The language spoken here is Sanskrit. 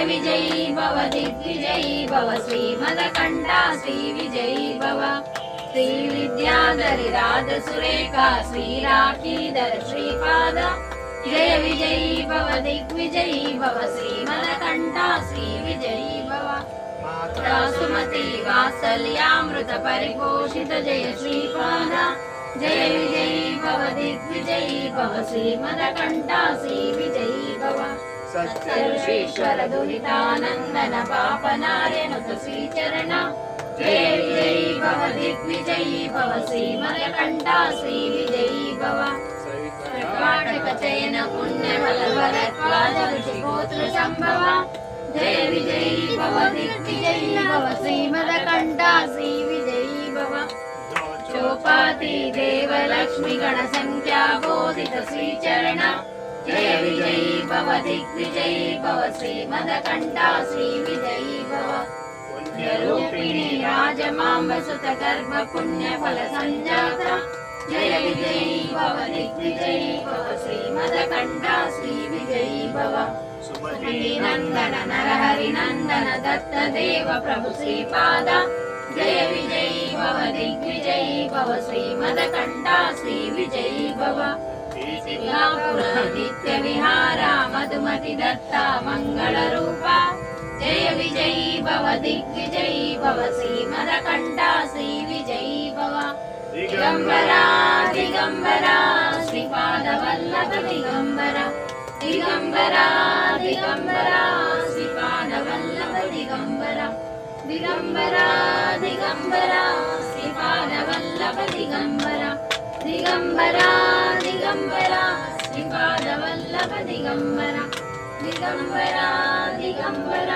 विजयी भव दिग्विजयी भव श्रीमदकण्ठा श्रीविजयी भव श्रीविद्याधरिराजसुरेखा श्रीराखीधर श्रीपाद जय विजयी भव दिग्विजयी भव श्रीमदकण्ठा श्रीविजयी भव सुमति वात्सल्यामृत परिपोषित जय श्रीपाद जय विजयी भव दिग्विजयी भव श्रीमदकण्ठा श्रीविजयी भव सर्वेश्वर दुरितानन्दन पापनार्यनुत श्रीचरण जय विजयी भव दिग्विजयी भव श्रीमदकण्ठा श्रीविजयी भव कर्वाटक चयन पुण्यफलवरत्वाद ऋषिगोत्र संभव जय विजयी भव दिग्विजयी भव श्रीमदकण्ठा श्रीविजयी भव चोपाति देवलक्ष्मी गणसंख्या बोधित श्रीचरण जय विजयी भव दिग्विजयी भव श्रीमदकण्ठा श्रीविजयी भव पुण्यरूपिणी राजमाम्ब सुत गर्भ पुण्यफल संजाता जय विजयी भव दिग्विजयी भव श्रीमदकण्ठा श्रीविजयी भव श्रीनन्दन नरहरिनन्दन दत्त देव प्रभु श्रीपाद जय विजयी भव दिग्विजयी भव श्रीमदकण्ठा श्रीविजयी भव सिंगापुर नित्य विहारा मधुमति दत्ता मंगल रूपा जय विजयी भव दिग्विजयी भव श्रीमदकण्ठा श्रीविजयी भव दिगंबरा दिगंबरा श्रीपाद वल्लभ दिगंबरा दिगंबरा दिगंबरा श्रीपाद वल्लभ दिगंबरा दिगंबरा दिगंबरा श्रीपाद वल्लभ दिगंबरा दिगंबरा दिगंबरा श्रीपाद वल्लभ दिगंबरा दिगंबरा दिगंबरा